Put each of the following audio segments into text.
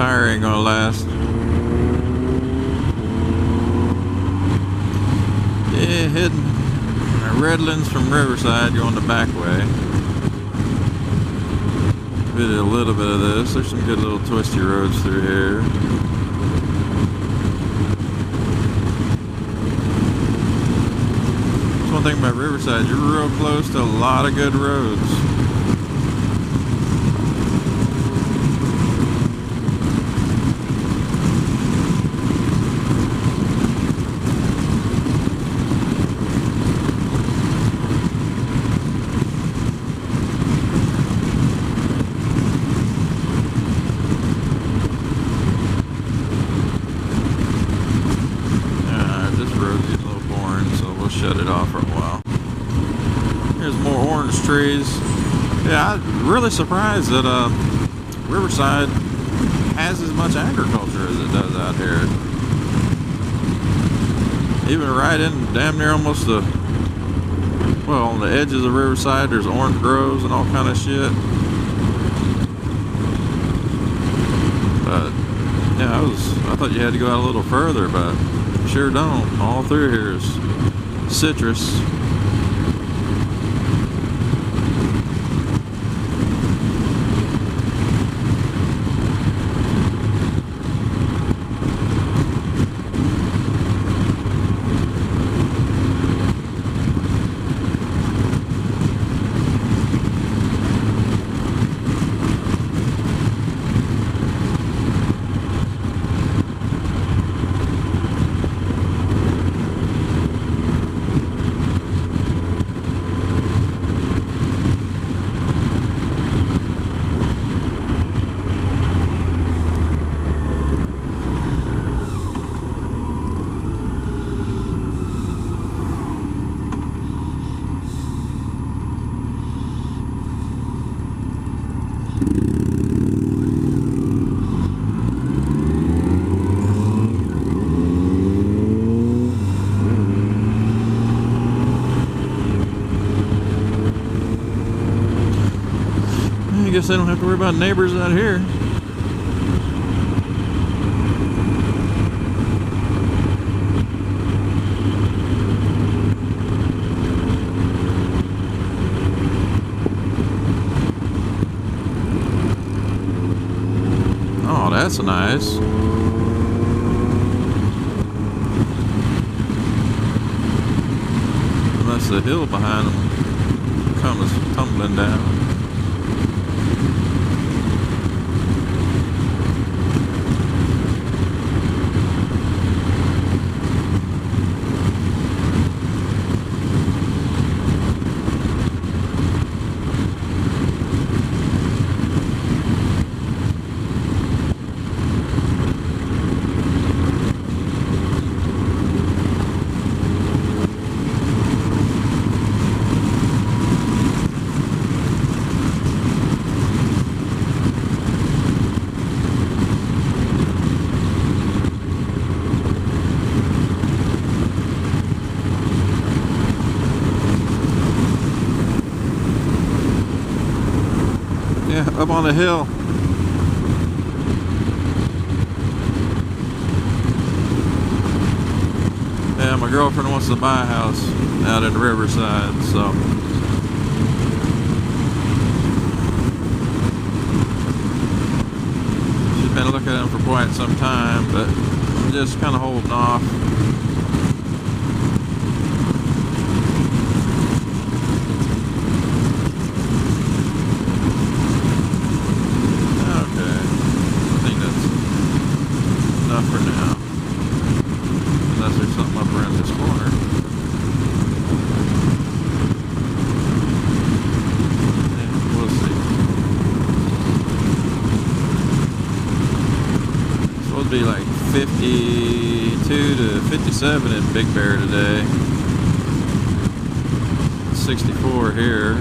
tire ain't gonna last. Yeah, heading Redlands from Riverside, going the back way. Did a little bit of this. There's some good little twisty roads through here. That's one thing about Riverside, you're real close to a lot of good roads. Shut it off for a while. Here's more orange trees. Yeah, I'm really surprised that Riverside has as much agriculture as it does out here. Even right in damn near almost the, well, on the edges of Riverside, there's orange groves and all kind of shit. But yeah, I thought you had to go out a little further, but you sure don't. All through here is citrus. I guess they don't have to worry about neighbors out here. Oh, that's nice. Unless the hill behind them comes tumbling down. Yeah, up on the hill. Yeah, my girlfriend wants to buy a house out in Riverside, so she's been looking at them for quite some time, but I'm just kind of holding off. For now, unless there's something up around this corner. Yeah, we'll see. It's supposed to be like 52 to 57 in Big Bear today. 64 here.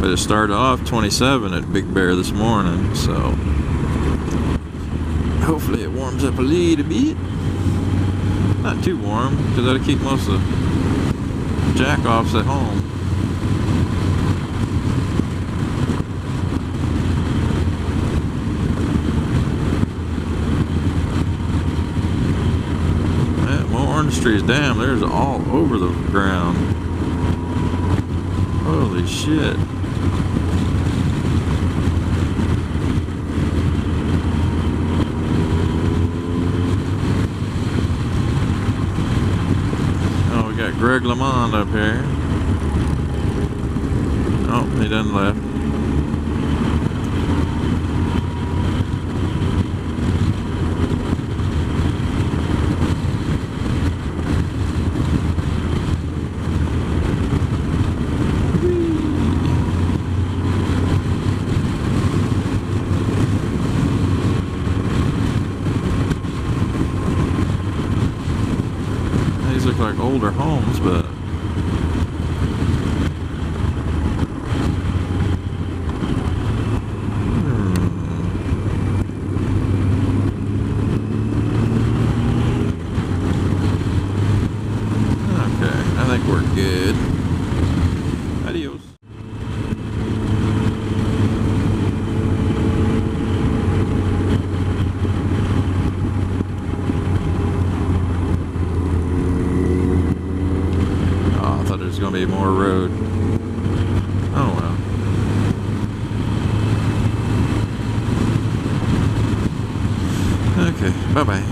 But it started off 27 at Big Bear this morning, so hopefully it warms up a little bit. Not too warm, because that'll keep most of the jack-offs at home. orange trees. Damn, there's all over the ground. Holy shit. Oh, we got Greg LeMond up here. Oh, he done left. These look like older homes, but we're good. Adios. Oh, I thought there was going to be more road. Oh well. Okay, bye-bye.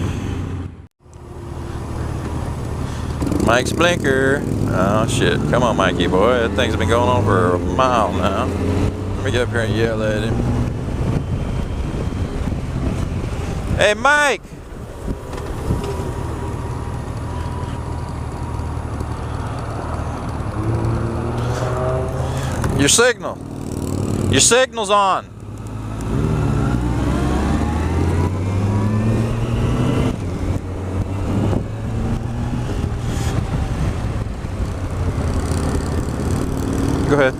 Mike's blinker. Oh shit. Come on, Mikey boy. That thing's been going on for a mile now. Let me get up here and yell at him. Hey, Mike! Your signal. Your signal's on. Go ahead.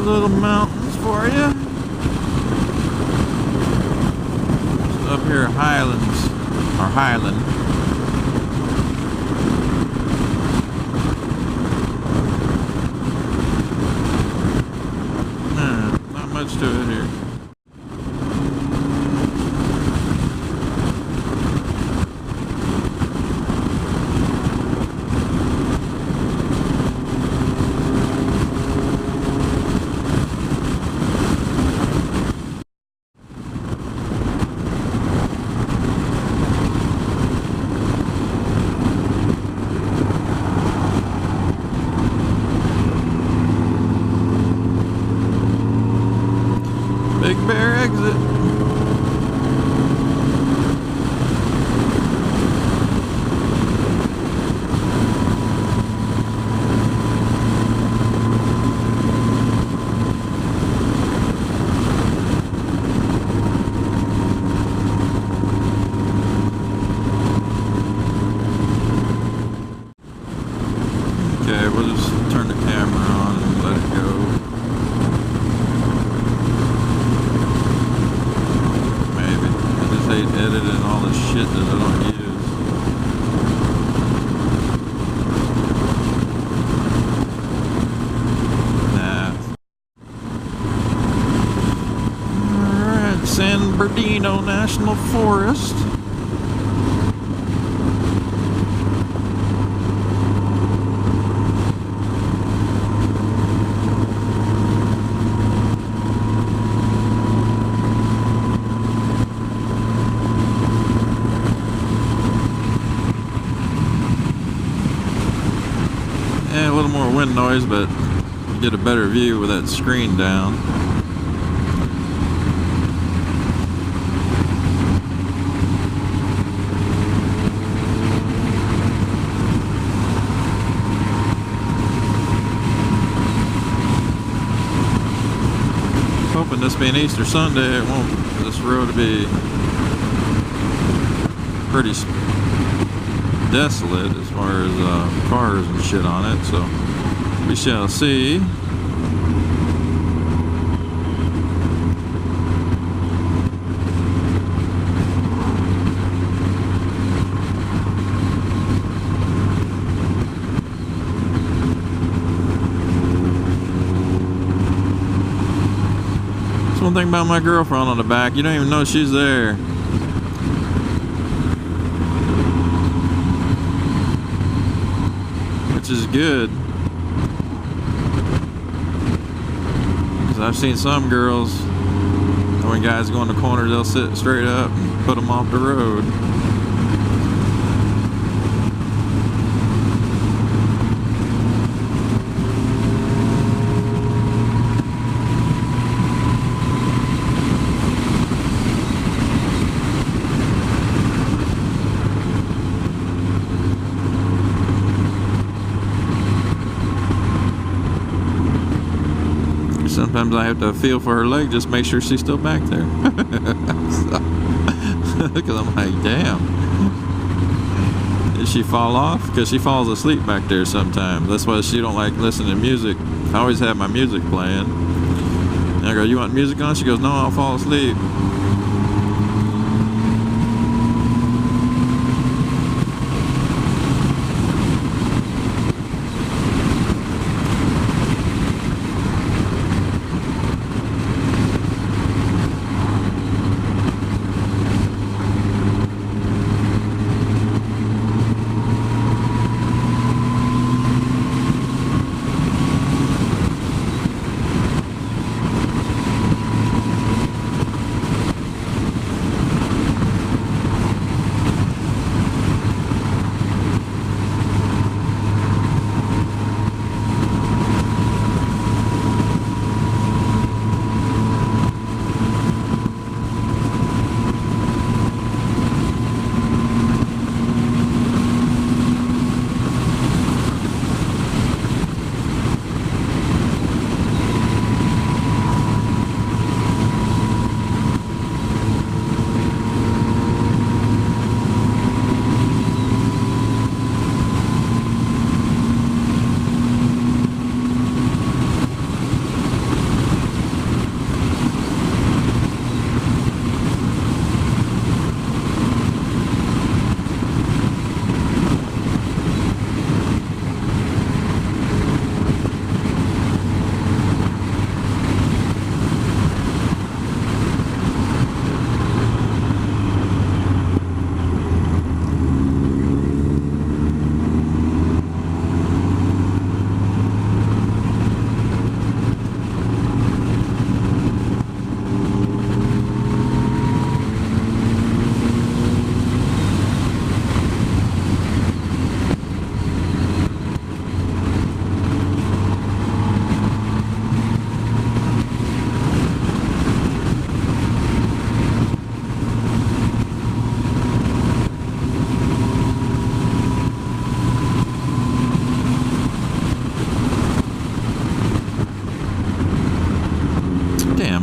Little mountains for you. So up here, Highlands, or Highland. Not much to it here. Big Bear exit. Okay, we'll just turn the camera on and let it go. Editing all the shit that I don't use. Nah. Alright, San Bernardino National Forest. A little more wind noise, but you get a better view with that screen down. Hoping this being Easter Sunday, it won't. This road will be pretty desolate as far as cars and shit on it, so we shall see. That's one thing about my girlfriend on the back, you don't even know she's there. Which is good. Because I've seen some girls, when guys go in the corner, they'll sit straight up and put them off the road. Sometimes I have to feel for her leg, just make sure she's still back there. Because I'm like, damn. Did she fall off? Because she falls asleep back there sometimes. That's why she don't like listening to music. I always have my music playing. And I go, you want music on? She goes, no, I'll fall asleep.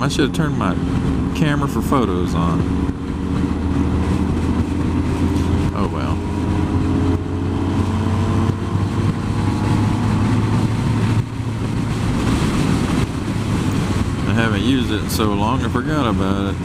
I should have turned my camera for photos on. Oh well. I haven't used it in so long I forgot about it.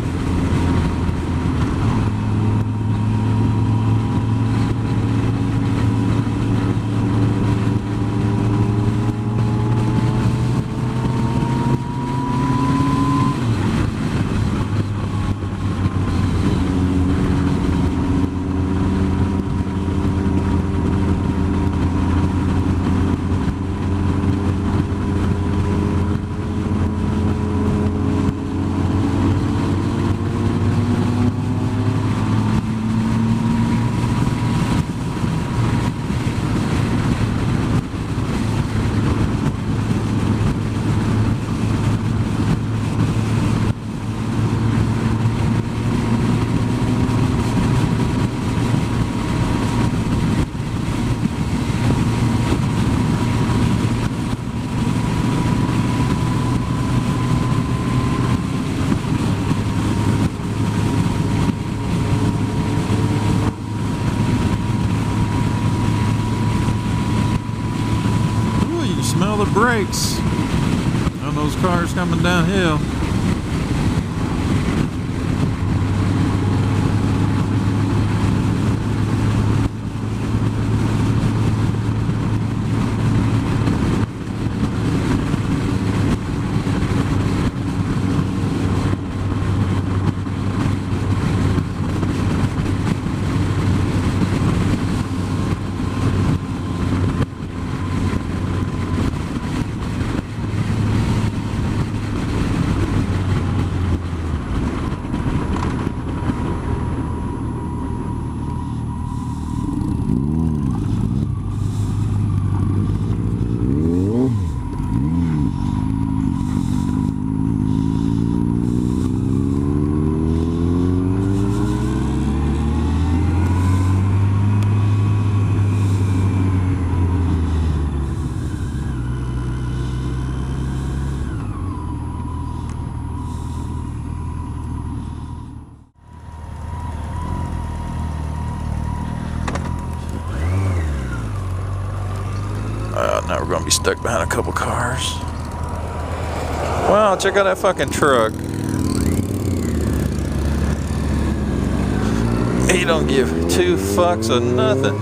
the brakes on those cars coming downhill. Now we're gonna be stuck behind a couple cars. Wow, check out that fucking truck. He don't give two fucks of nothing.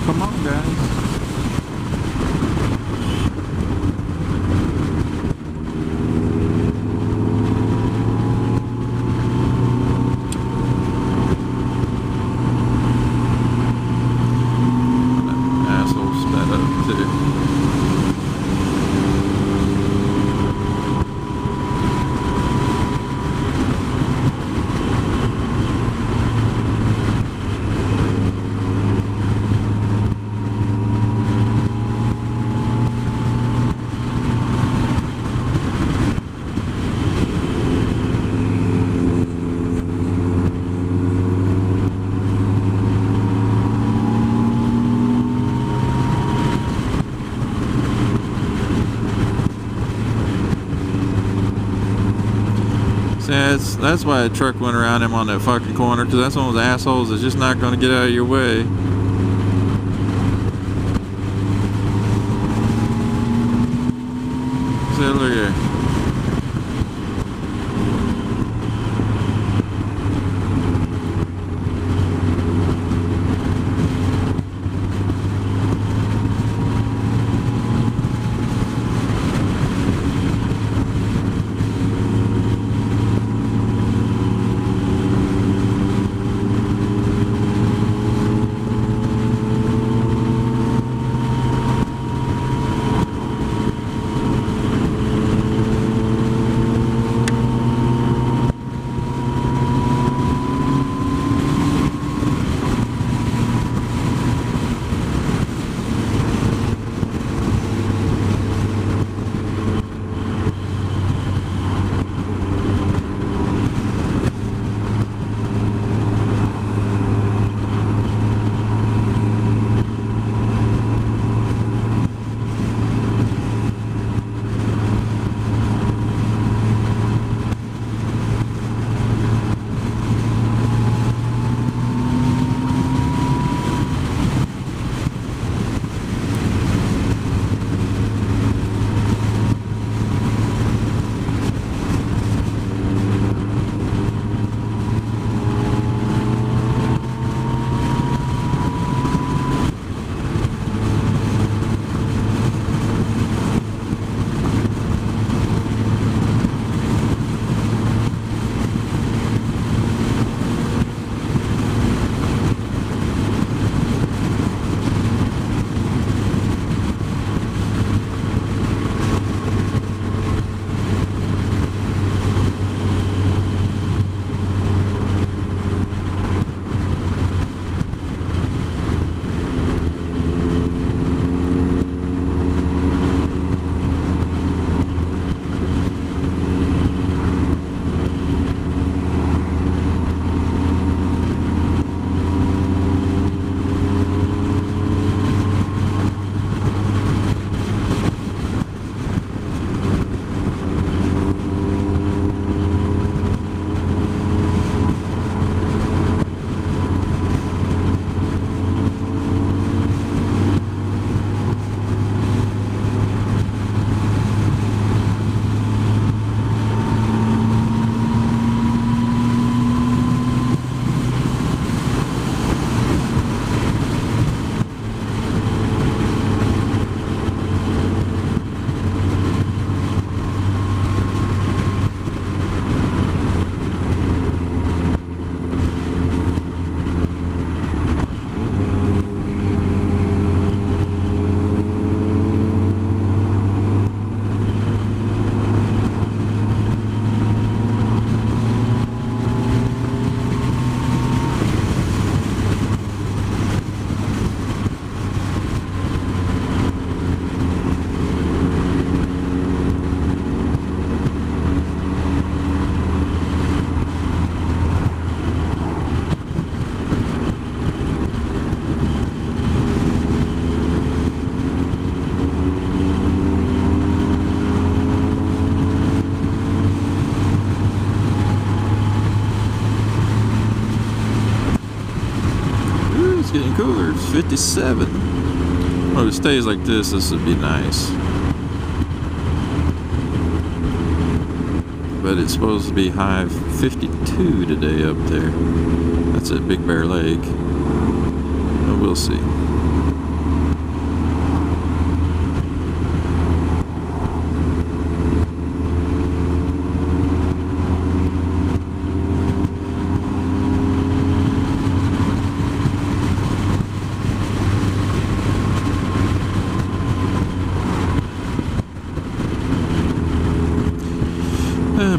Come on, guys. That's why a truck went around him on that fucking corner, because that's one of those assholes that's just not going to get out of your way. See, look here. 57. Well, if it stays like this would be nice. But it's supposed to be high 52 today up there. That's at Big Bear Lake. But we'll see.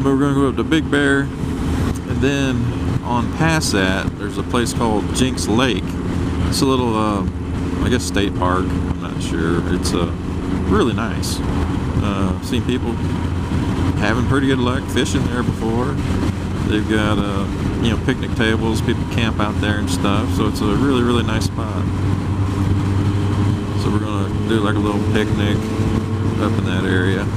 But we're going to go up to Big Bear, and then on past that, there's a place called Jinks Lake. It's a little, I guess, state park. I'm not sure. It's really nice. Seen people having pretty good luck fishing there before. They've got, you know, picnic tables. People camp out there and stuff. So it's a really, really nice spot. So we're going to do like a little picnic up in that area.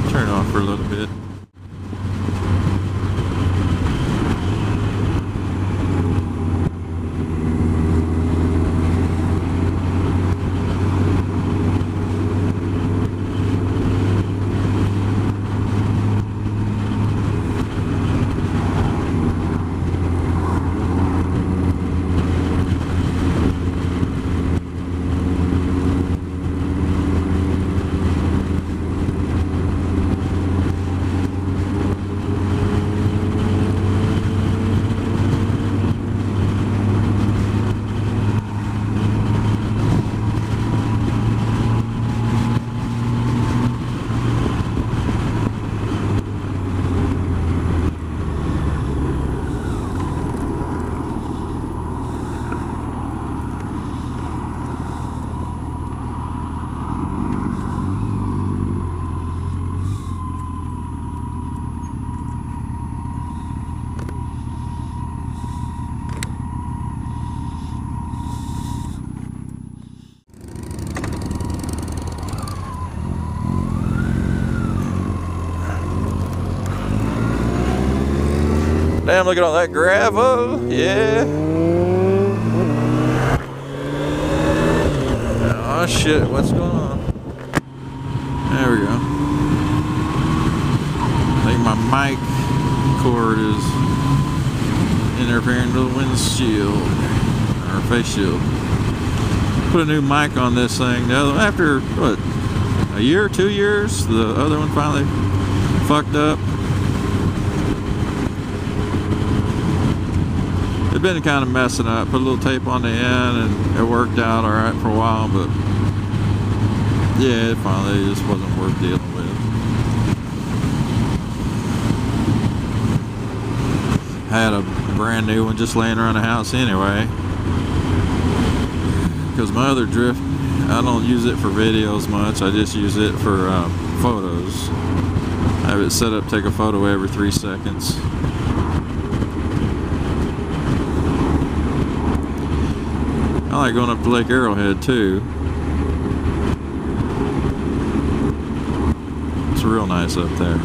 Turn off for a little bit. Damn, look at all that gravel. Yeah. Oh shit, what's going on? There we go. I think my mic cord is interfering with the windshield or face shield. Put a new mic on this thing. After what, a year, 2 years, the other one finally fucked up. It's been kind of messing up. Put a little tape on the end and it worked out alright for a while, but yeah, it finally just wasn't worth dealing with. I had a brand new one just laying around the house anyway. Because my other drift, I don't use it for videos much. I just use it for photos. I have it set up, take a photo every 3 seconds. I like going up to Lake Arrowhead too. It's real nice up there.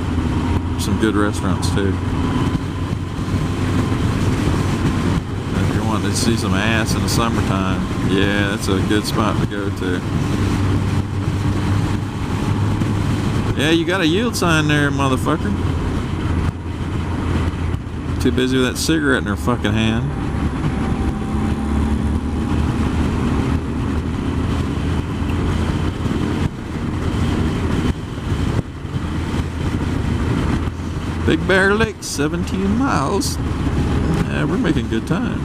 Some good restaurants too. If you're wanting to see some ass in the summertime, yeah, that's a good spot to go to. Yeah, you got a yield sign there, motherfucker. Too busy with that cigarette in her fucking hand. Big Bear Lake, 17 miles. Yeah, we're making good time.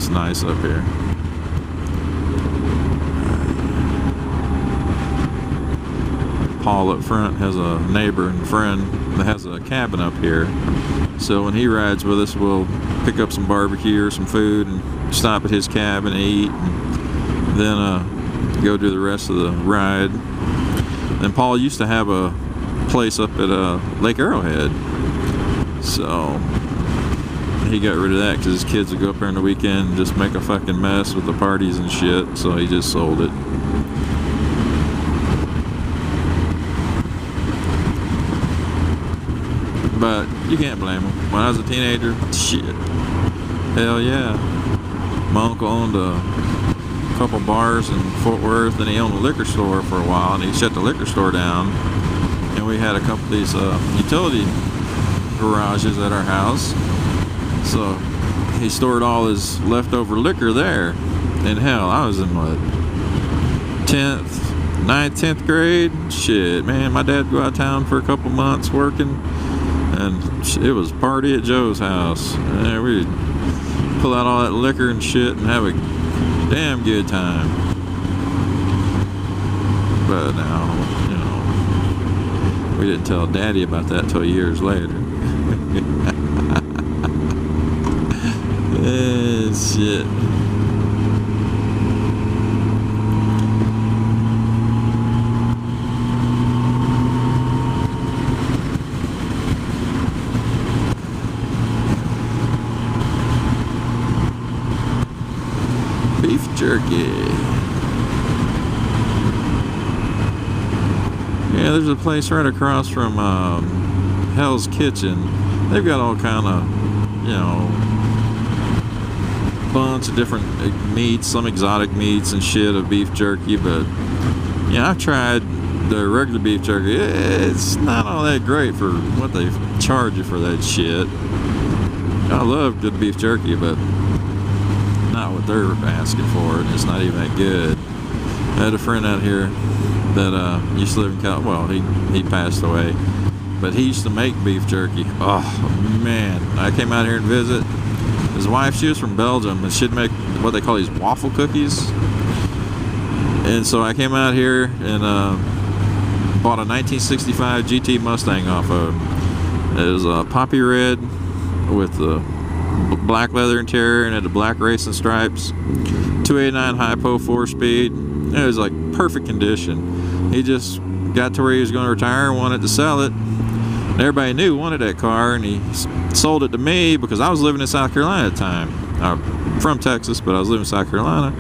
It's nice up here. Paul up front has a neighbor and friend that has a cabin up here. So when he rides with us, we'll pick up some barbecue or some food and stop at his cabin and eat, and then go do the rest of the ride. And Paul used to have a place up at Lake Arrowhead, so he got rid of that because his kids would go up there on the weekend and just make a fucking mess with the parties and shit, so he just sold it. But you can't blame him. When I was a teenager, shit, hell yeah. My uncle owned a couple bars in Fort Worth, and he owned a liquor store for a while, and he shut the liquor store down. And we had a couple of these utility garages at our house. So he stored all his leftover liquor there. And hell, I was in what, 10th grade? Shit, man, my dad would go out of town for a couple months working, and it was party at Joe's house. And we'd pull out all that liquor and shit and have a damn good time. But now, you know, we didn't tell Daddy about that till years later. Shit. Beef jerky. Yeah, there's a place right across from Hell's Kitchen. They've got all kind of, you know, bunch of different meats, some exotic meats and shit of beef jerky. But yeah, I've tried the regular beef jerky. It's not all that great for what they charge you for that shit. I love good beef jerky, but not what they're asking for, and it's not even that good. I had a friend out here that used to live in well, he passed away, but he used to make beef jerky. Oh man, I came out here and visit. His wife, she was from Belgium, and she'd make what they call these waffle cookies. And so I came out here and bought a 1965 GT Mustang off of. It was a poppy red with the black leather interior and had the black racing stripes. 289 hypo 4-speed. It was like perfect condition. He just got to where he was going to retire and wanted to sell it. And everybody knew wanted that car, and he sold it to me because I was living in South Carolina at the time. I'm from Texas, but I was living in South Carolina.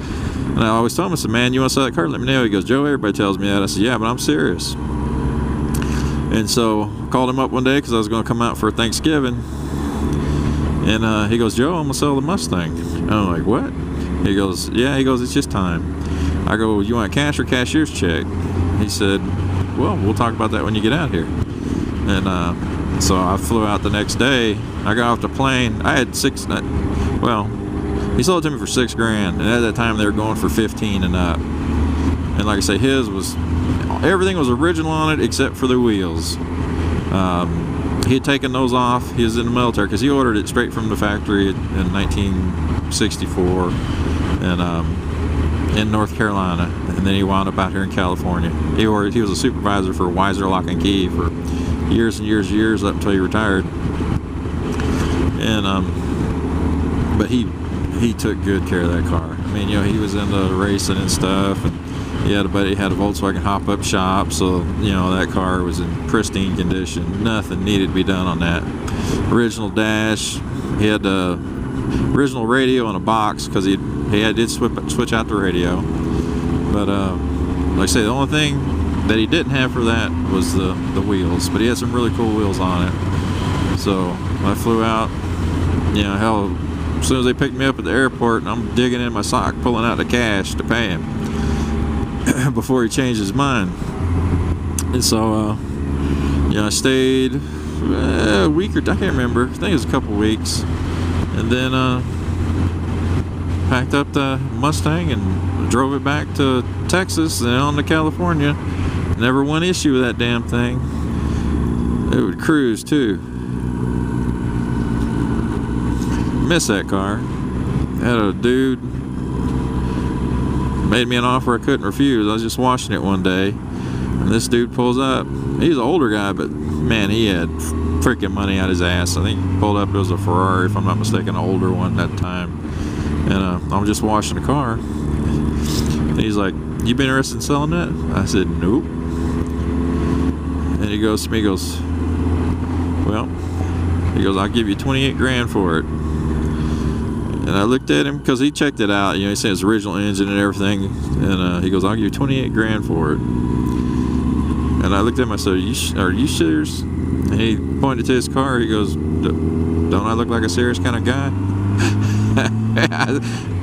And I always told him, I said, man, you want to sell that car? Let me know. He goes, Joe, everybody tells me that. I said, yeah, but I'm serious. And so I called him up one day because I was going to come out for Thanksgiving. And he goes, Joe, I'm going to sell the Mustang. And I'm like, what? He goes, yeah. He goes, it's just time. I go, you want cash or cashier's check? He said, well, we'll talk about that when you get out here. And so I flew out the next day. I got off the plane. I had he sold it to me for $6,000, and at that time they were going for 15 and up. And like I say, everything was original on it except for the wheels. He had taken those off. He was in the military because he ordered it straight from the factory in 1964, and in North Carolina, and then he wound up out here in California. He was a supervisor for Weiser Lock and Key for years and years and years up until he retired. And but he took good care of that car. I mean, you know, he was into racing and stuff, and he had a Volkswagen hop-up shop, so you know that car was in pristine condition. Nothing needed to be done on that. Original dash. He had the original radio in a box because he did switch out the radio. But like I say, the only thing that he didn't have for that was the wheels, but he had some really cool wheels on it. So I flew out, you know, hell, as soon as they picked me up at the airport, and I'm digging in my sock, pulling out the cash to pay him before he changed his mind. And so, you know, I stayed a week or I can't remember. I think it was a couple weeks, and then packed up the Mustang and drove it back to Texas and on to California. Never one issue with that damn thing. It would cruise too. Miss that car. had a dude made me an offer I couldn't refuse. I was just washing it one day, and this dude pulls up. He's an older guy, but man, he had freaking money out his ass. I think he pulled up, it was a Ferrari, if I'm not mistaken, an older one at that time. And I'm just washing the car. And he's like, "You been interested in selling that?" I said, "Nope." And he goes to me, he goes, "Well," he goes, "I'll give you 28 grand for it." And I looked at him, because he checked it out, you know, he said it's original engine and everything, and he goes, "I'll give you 28 grand for it." And I looked at him, I said, "Are you serious?" And he pointed to his car, he goes, "Don't I look like a serious kind of guy?"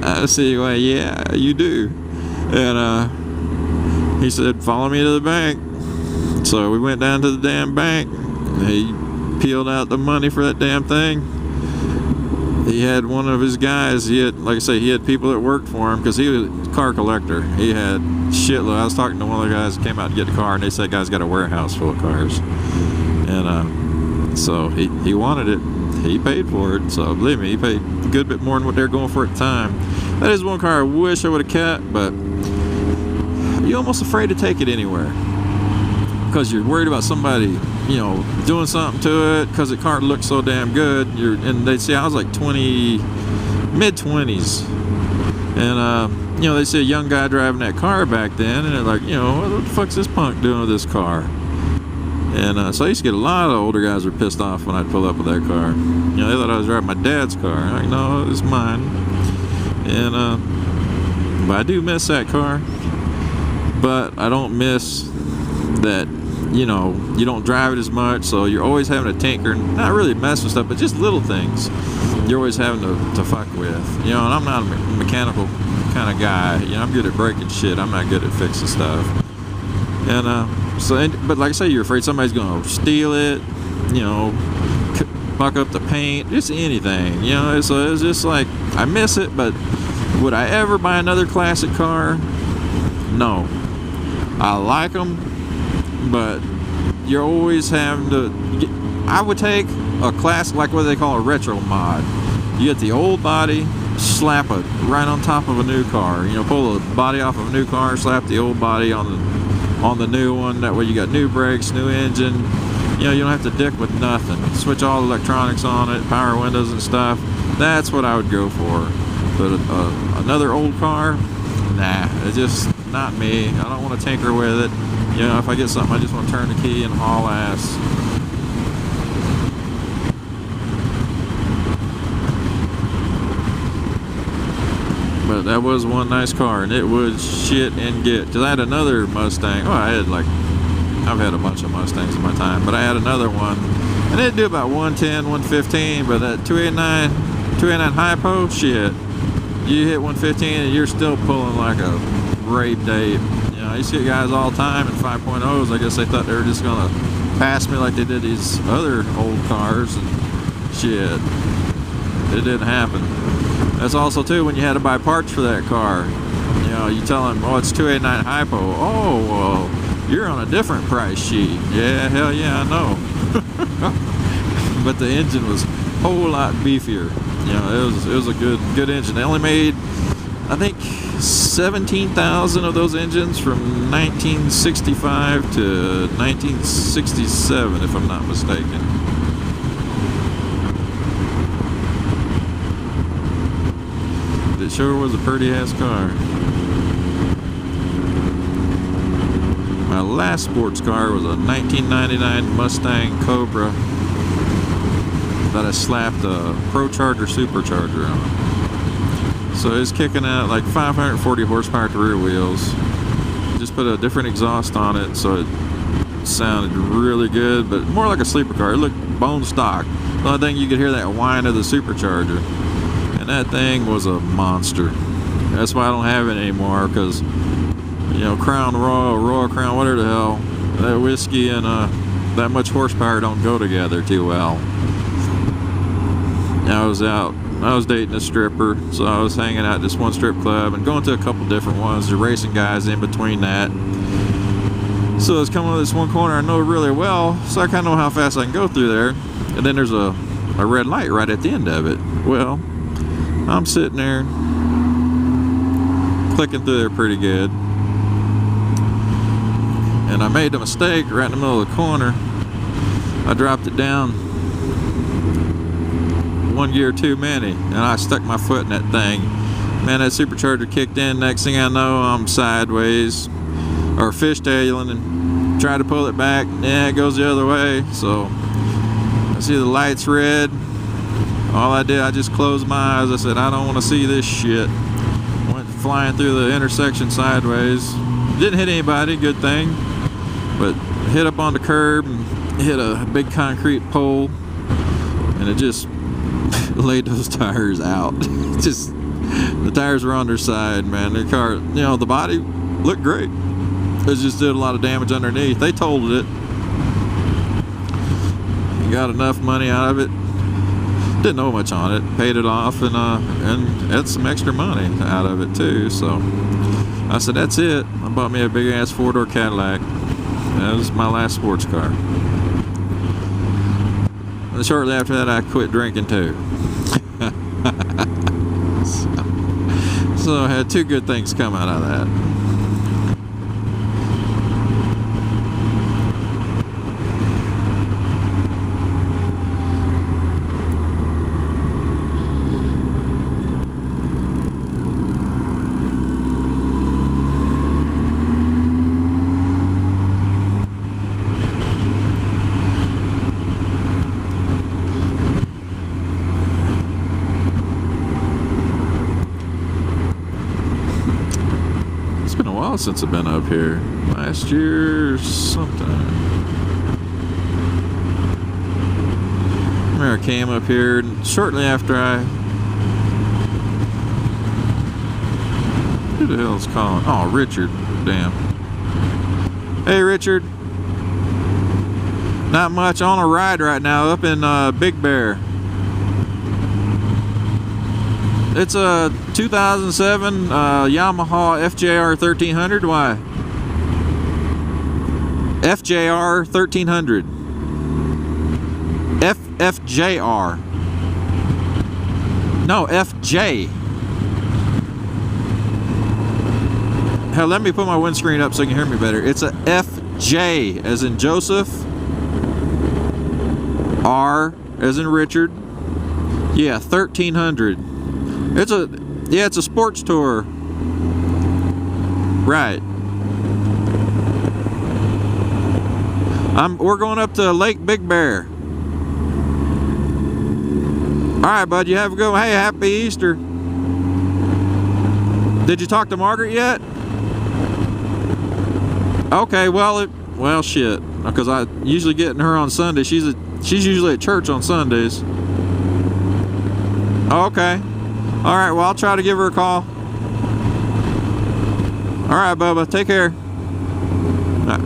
I said, "Well, yeah, you do." And he said, "Follow me to the bank." So we went down to the damn bank. He peeled out the money for that damn thing. He had one of his guys, he had, like I say, he had people that worked for him, because he was a car collector. He had shitload. I was talking to one of the guys that came out to get the car, and they said, "Guy's got a warehouse full of cars." And so he wanted it. He paid for it. So believe me, he paid a good bit more than what they're going for at the time. That is one car I wish I would have kept, but you're almost afraid to take it anywhere, because you're worried about somebody, you know, doing something to it, because the car looks so damn good. And they say I was like mid-20s, and you know, they see a young guy driving that car back then, and they're like, you know, "What the fuck's this punk doing with this car?" And so I used to get a lot of older guys were pissed off when I'd pull up with that car. You know, they thought I was driving my dad's car. I'm like, "No, it's mine." And but I do miss that car, but I don't miss that, you know, you don't drive it as much, so you're always having to tinker, and not really mess with stuff, but just little things you're always having to fuck with, you know. And I'm not a mechanical kind of guy, you know. I'm good at breaking shit, I'm not good at fixing stuff. And but like I say, you're afraid somebody's gonna steal it, you know, fuck up the paint, just anything, you know. So it's just like, I miss it, but would I ever buy another classic car? No. I like them, but you're always having to I would take a classic, like what they call a retro mod. You get the old body, slap it right on top of a new car, you know, pull the body off of a new car, slap the old body on the new one. That way you got new brakes, new engine, you know, you don't have to dick with nothing. Switch all the electronics on it, power windows and stuff. That's what I would go for. But another old car, nah, it's just not me. I don't want to tinker with it. You know, if I get something, I just want to turn the key and haul ass. But that was one nice car, and it was shit and get. Because I had another Mustang. Oh, I've had a bunch of Mustangs in my time, but I had another one, and it'd do about 110, 115. But that 289 hypo, shit, you hit 115 and you're still pulling like a raped ape. You know, I used to get guys all the time in 5.0s. I guess they thought they were just gonna pass me like they did these other old cars, and shit, it didn't happen. That's also too when you had to buy parts for that car. You know, you tell them, "Oh, it's 289 hypo." "Oh, well, you're on a different price sheet." "Yeah, hell yeah, I know." But the engine was a whole lot beefier. You know, it was a good engine. They only made, I think, 17,000 of those engines from 1965 to 1967, if I'm not mistaken. It sure was a pretty ass car. My last sports car was a 1999 Mustang Cobra that I slapped a ProCharger supercharger on. So it's kicking out like 540 horsepower at the rear wheels. Just put a different exhaust on it, so it sounded really good, but more like a sleeper car. It looked bone stock. The only thing you could hear that whine of the supercharger, and that thing was a monster. That's why I don't have it anymore, because, you know, Crown Royal Crown, whatever the hell, that whiskey and that much horsepower don't go together too well. I was dating a stripper, so I was hanging out at this one strip club and going to a couple different ones. They're racing guys in between that. So I was coming to this one corner I know really well, so I kind of know how fast I can go through there. And then there's a red light right at the end of it. Well, I'm sitting there clicking through there pretty good, and I made a mistake right in the middle of the corner. I dropped it down one gear too many, and I stuck my foot in that thing. Man, that supercharger kicked in. Next thing I know, I'm sideways or fishtailing and try to pull it back. Yeah, it goes the other way. So I see the lights red. All I did, I just closed my eyes. I said, I don't want to see this shit. Went flying through the intersection sideways. Didn't hit anybody, good thing. But hit up on the curb and hit a big concrete pole. And it just laid those tires out. Just, the tires were on their side, man. Their car, you know, the body looked great. It just did a lot of damage underneath. They totaled it. Got enough money out of it. Didn't know much on it. Paid it off and had some extra money out of it too. So I said, that's it. I bought me a big ass 4-door Cadillac. That was my last sports car. And shortly after that, I quit drinking too. So I had two good things come out of that. Since I've been up here last year sometime. I remember I came up here and shortly after who the hell's calling? Oh, Richard. Damn. Hey, Richard. Not much, on a ride right now up in Big Bear. It's a 2007 Yamaha FJR 1300. Why? FJR 1300. FJR. No, FJ. Hell, let me put my windscreen up so you can hear me better. It's a FJ as in Joseph. R as in Richard. Yeah, 1300. It's a sports tour. Right. We're going up to Lake Big Bear. All right, bud, you have a good one. Hey, happy Easter. Did you talk to Margaret yet? Okay, well, shit, because I usually get her on Sunday. She's usually at church on Sundays. Okay. All right, well, I'll try to give her a call. All right, Bubba, take care. All right.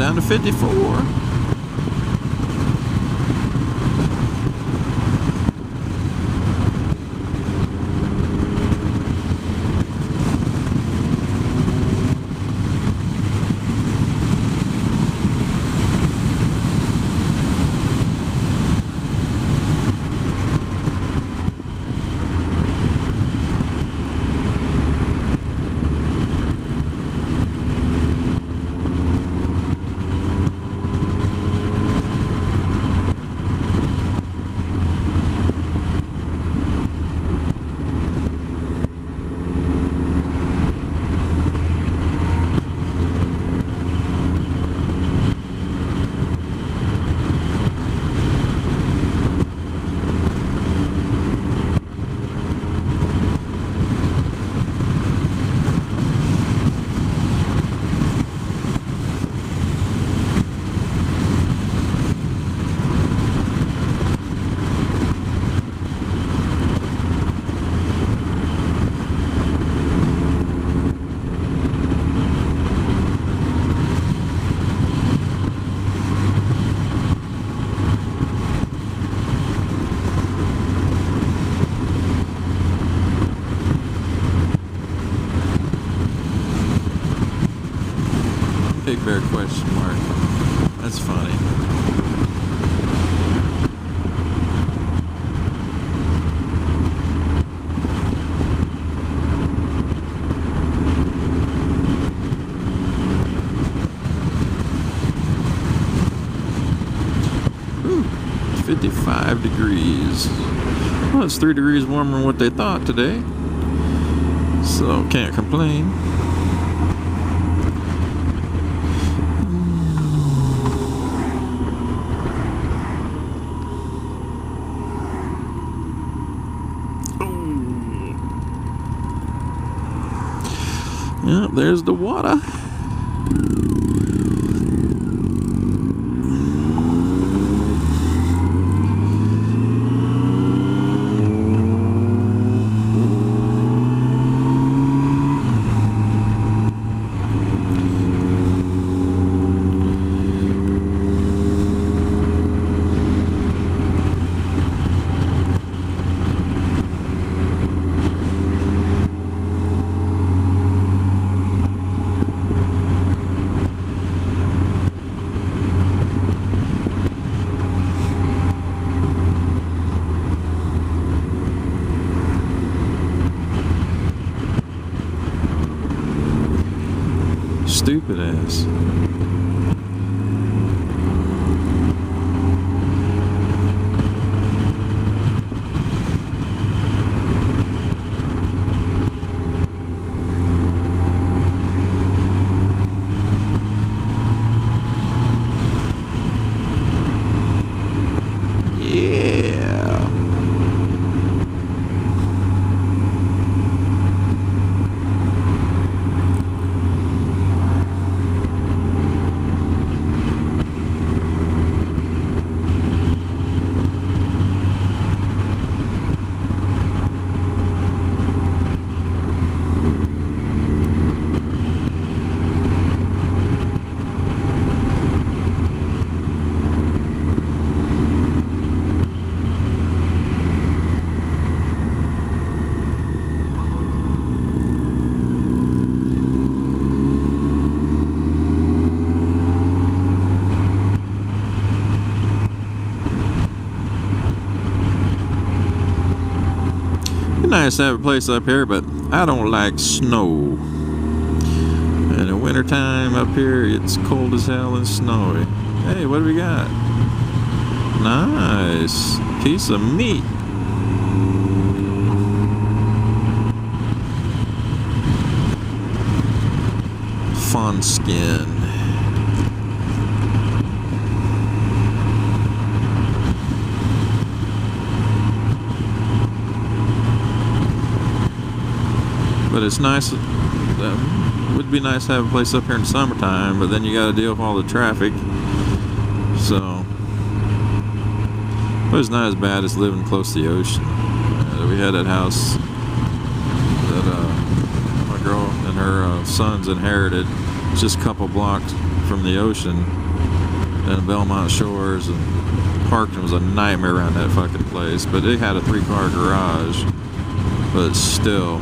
down to 54. Big Bear question mark. That's funny. Ooh, 55 degrees. Well, it's 3 degrees warmer than what they thought today. So can't complain. Yep, there's the water. Stupid ass. Yeah. Nice to have a place up here, but I don't like snow. In the wintertime up here, it's cold as hell and snowy. Hey, what do we got? Nice piece of meat. Fawn skin. But it's nice. Would be nice to have a place up here in the summertime, but then you got to deal with all the traffic. So, but it's not as bad as living close to the ocean. We had that house that my girl and her sons inherited. It's just a couple blocks from the ocean. in Belmont Shores, and parking was a nightmare around that fucking place. But it had a 3-car garage, but still,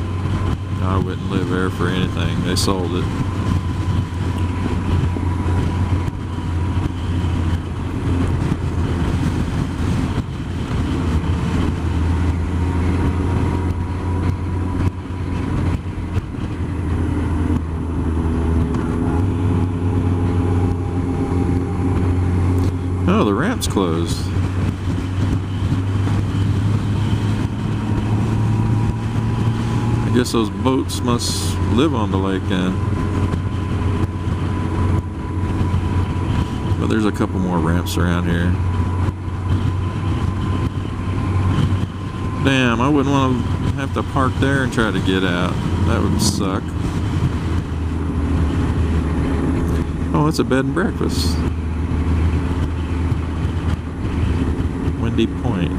I wouldn't live there for anything. They sold it. Oh, the ramp's closed. I guess those boats must live on the lake then. But there's a couple more ramps around here. Damn, I wouldn't want to have to park there and try to get out. That would suck. Oh, it's a bed and breakfast. Windy Point.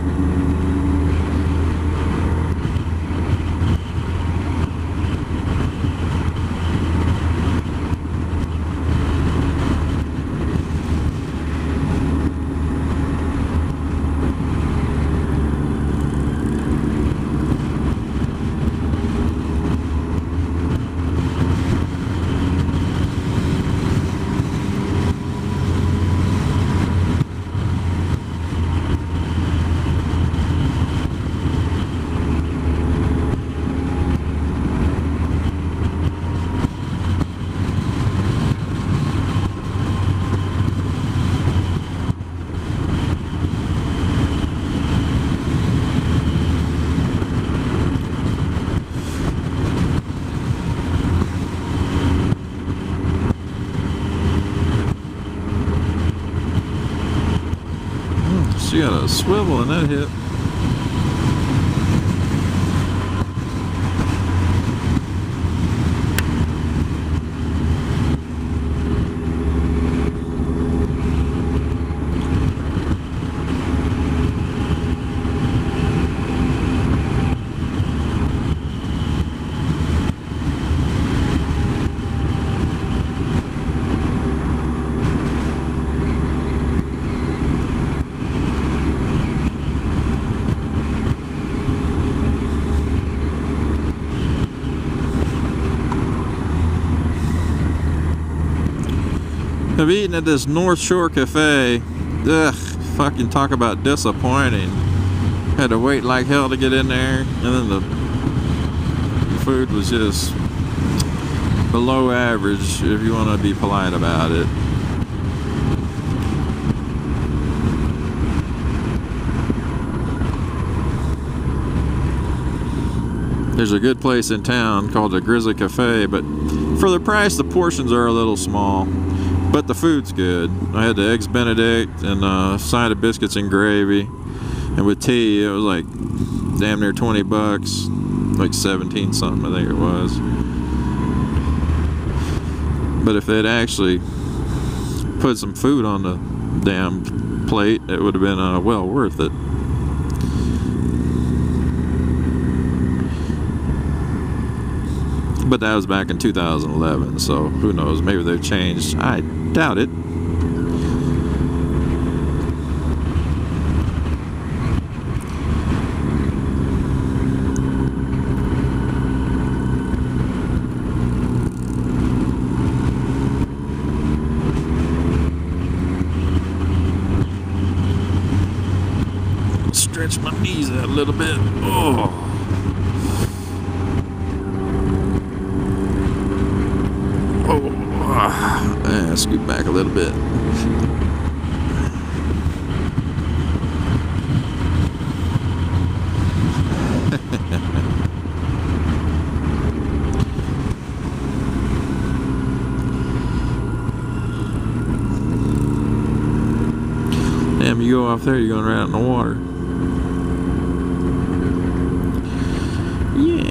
She got a swivel in that hip. I've eaten at this North Shore Cafe. Ugh, fucking talk about disappointing. Had to wait like hell to get in there, and then the food was just below average, if you want to be polite about it. There's a good place in town called the Grizzly Cafe, but for the price, the portions are a little small. But the food's good. I had the Eggs Benedict and a side of biscuits and gravy. And with tea, it was like damn near 20 bucks. Like 17 something, I think it was. But if they'd actually put some food on the damn plate, it would have been well worth it. But that was back in 2011, so who knows? Maybe they've changed. I doubt it. Stretch my knees out a little bit. Oh. Scoot back a little bit. Damn, you go off there, you're going right out in the water. Yeah.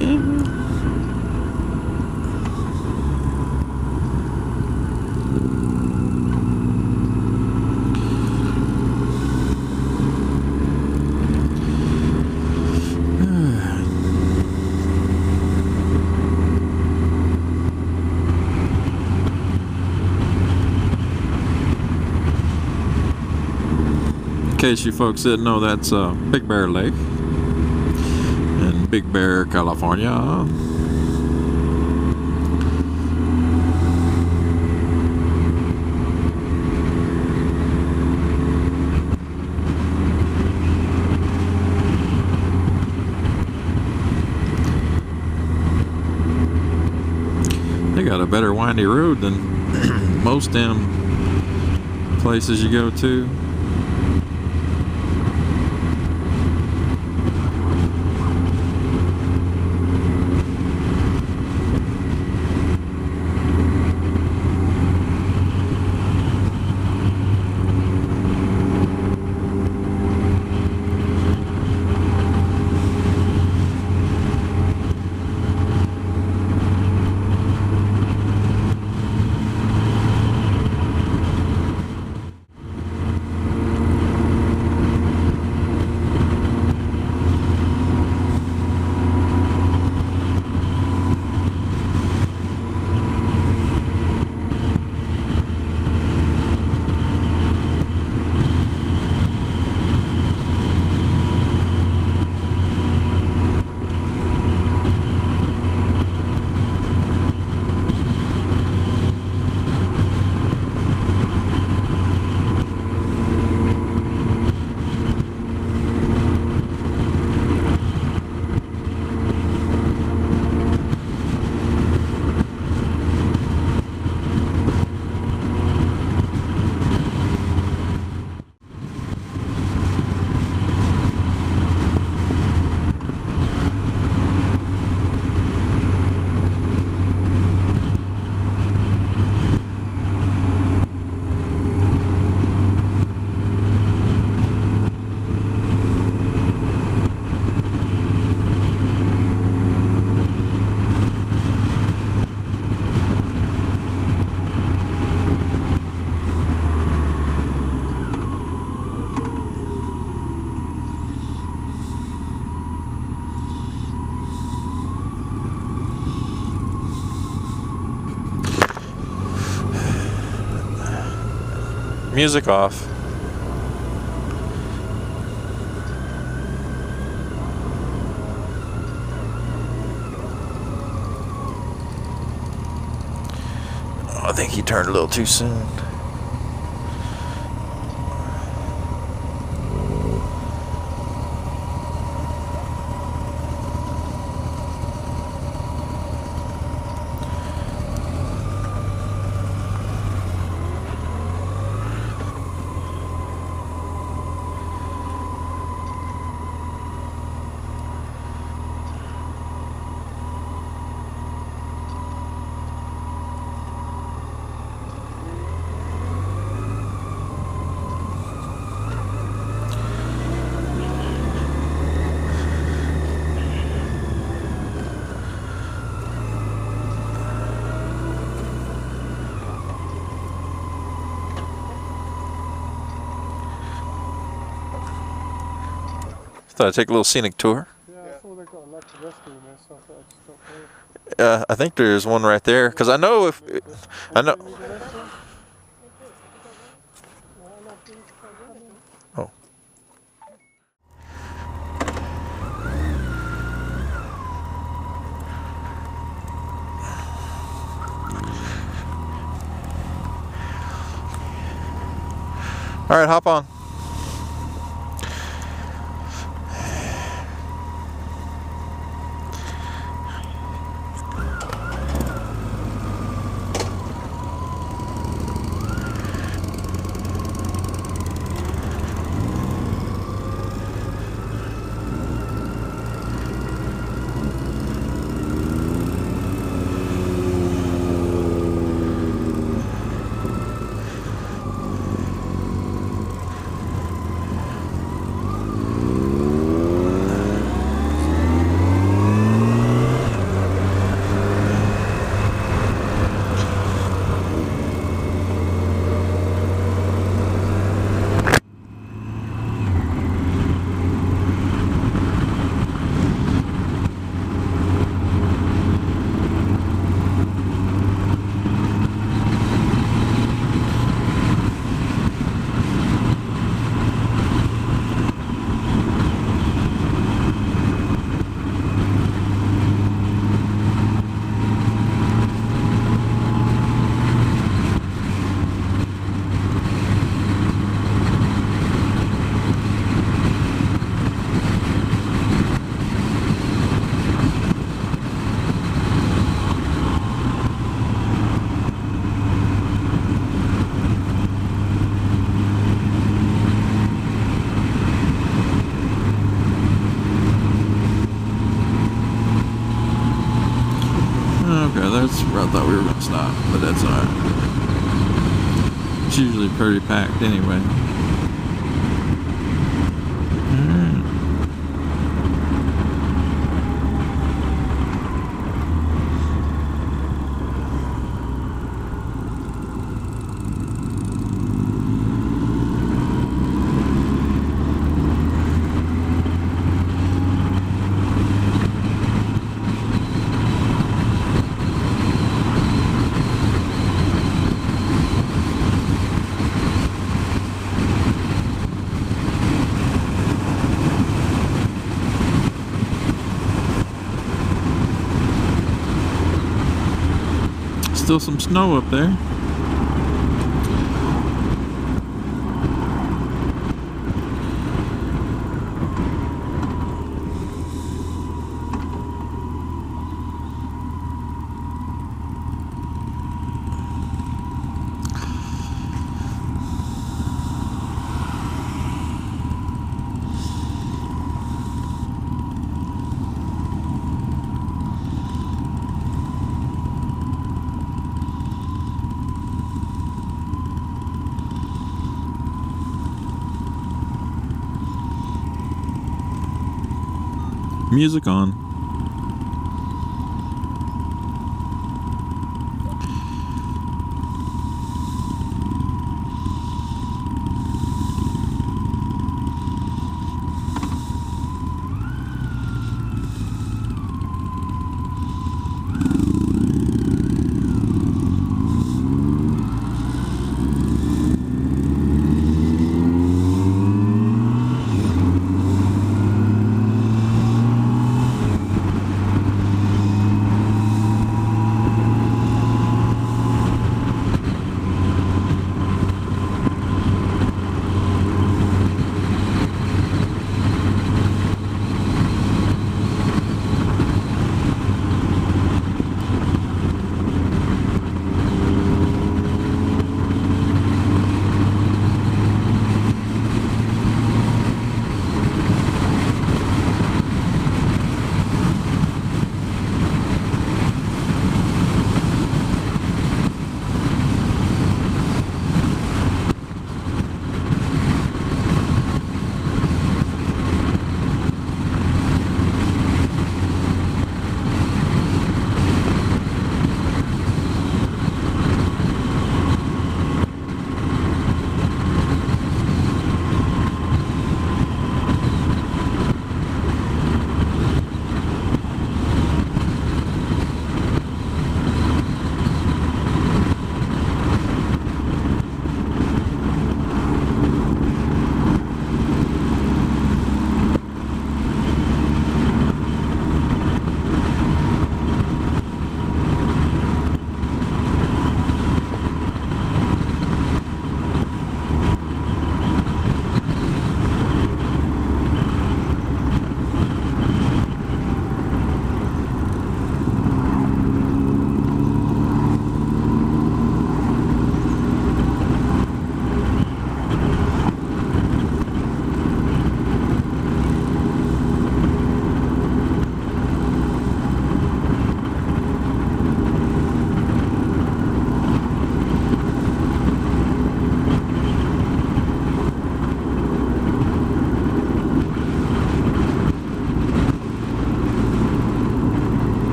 In case you folks didn't know, that's Big Bear Lake in Big Bear, California. They got a better windy road than most damn places you go to. Music off. Oh, I think he turned a little too soon. Thought I'd take a little scenic tour. Yeah, I thought they got a electric rescue in there, so I thought I'd stop there. I think there's one right there. Cause I know if I know. Oh. All right, hop on. that's where I thought we were going to stop, but that's alright. It's usually pretty packed anyway. Still some snow up there. Music on.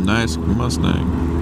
Nice Mustang.